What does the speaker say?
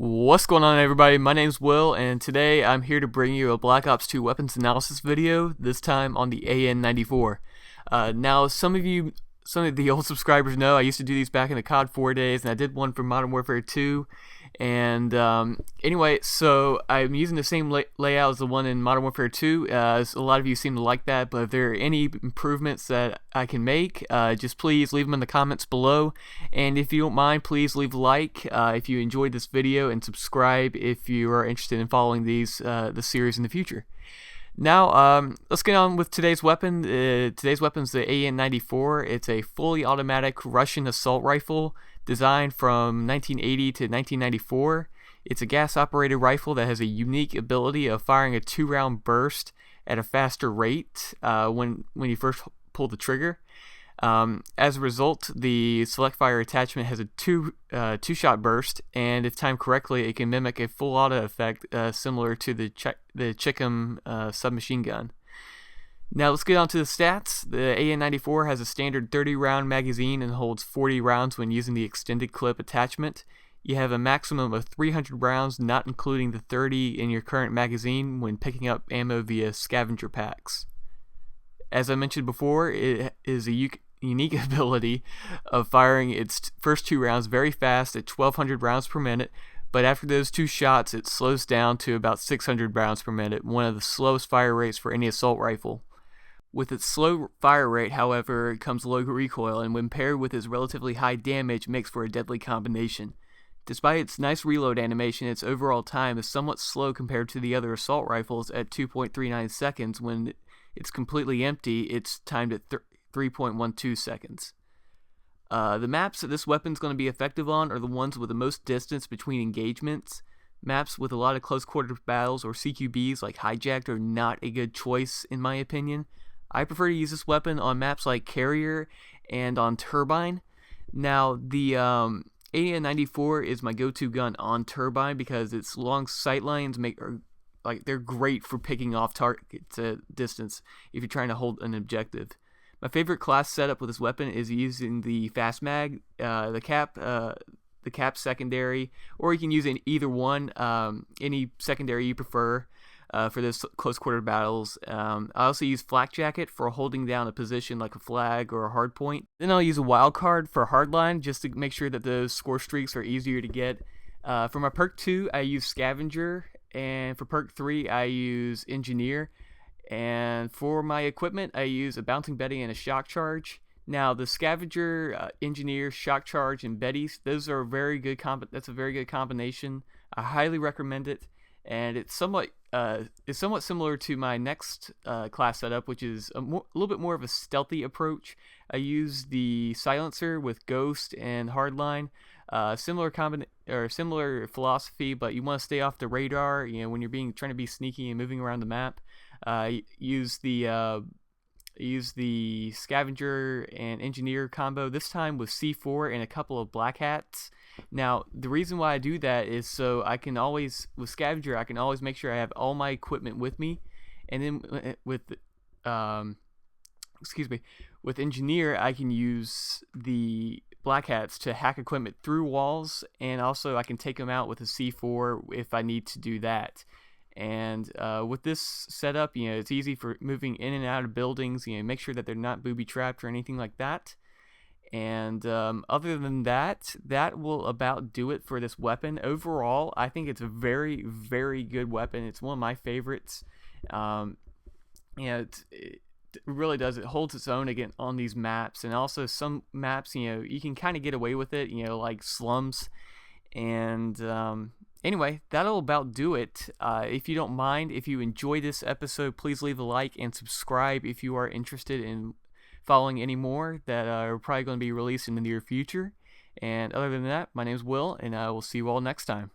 What's going on, everybody? My name's Will, and today I'm here to bring you a Black Ops 2 weapons analysis video, this time on the AN-94. Now, some of the old subscribers know I used to do these back in the COD 4 days, and I did one for Modern Warfare 2. And anyway, so I'm using the same layout as the one in Modern Warfare 2. A lot of you seem to like that, but if there are any improvements that I can make, just please leave them in the comments below. And if you don't mind, please leave a like if you enjoyed this video, and subscribe if you are interested in following this series in the future. Now, let's get on with today's weapon. Today's weapon is the AN-94. It's a fully automatic Russian assault rifle designed from 1980 to 1994. It's a gas-operated rifle that has a unique ability of firing a 2-round burst at a faster rate when you first pull the trigger. As a result, the select fire attachment has a two-shot burst, and if timed correctly, it can mimic a full auto effect similar to the Chickum submachine gun. Now let's get on to the stats. The AN-94 has a standard 30-round magazine and holds 40 rounds when using the extended clip attachment. You have a maximum of 300 rounds, not including the 30 in your current magazine, when picking up ammo via scavenger packs. As I mentioned before, it is a unique ability of firing its first 2 rounds very fast at 1,200 rounds per minute, but after those 2 shots, it slows down to about 600 rounds per minute, one of the slowest fire rates for any assault rifle. With its slow fire rate, however, comes low recoil, and when paired with its relatively high damage, makes for a deadly combination. Despite its nice reload animation, its overall time is somewhat slow compared to the other assault rifles at 2.39 seconds. When it's completely empty, it's timed at 3.12 seconds. The maps that this weapon's going to be effective on are the ones with the most distance between engagements. Maps with a lot of close quarter battles or CQBs like Hijacked are not a good choice in my opinion. I prefer to use this weapon on maps like Carrier and on Turbine. Now, the AN-94 is my go-to gun on Turbine because its long sight lines they're great for picking off targets at distance if you're trying to hold an objective. My favorite class setup with this weapon is using the fast mag, the cap secondary, or you can use either one, any secondary you prefer for those close quarter battles. I also use flak jacket for holding down a position like a flag or a hardpoint. Then I'll use a wild card for hardline just to make sure that those score streaks are easier to get. For my perk 2, I use scavenger, and for perk 3, I use engineer. And for my equipment, I use a bouncing Betty and a shock charge. Now, the scavenger, engineer, shock charge, and Betties, those are that's a very good combination. I highly recommend it, and it's somewhat similar to my next class setup, which is a little bit more of a stealthy approach. I use the silencer with Ghost and Hardline. Similar philosophy, but you want to stay off the radar. When you're trying to be sneaky and moving around the map. Use the scavenger and engineer combo, this time with C4 and a couple of blackhats. Now, the reason why I do that is so I can always, with scavenger, I can always make sure I have all my equipment with me, and then with engineer, I can use the blackhats to hack equipment through walls, and also I can take them out with a C4 if I need to do that. And with this setup, it's easy for moving in and out of buildings. Make sure that they're not booby trapped or anything like that. And other than that, that will about do it for this weapon. Overall, I think it's a very, very good weapon. It's one of my favorites. It really does. It holds its own again on these maps, and also some maps, you can kind of get away with it. Like slums, and anyway, that'll about do it. If you don't mind, if you enjoy this episode, please leave a like and subscribe if you are interested in following any more that are probably going to be released in the near future. And other than that, my name's Will, and I will see you all next time.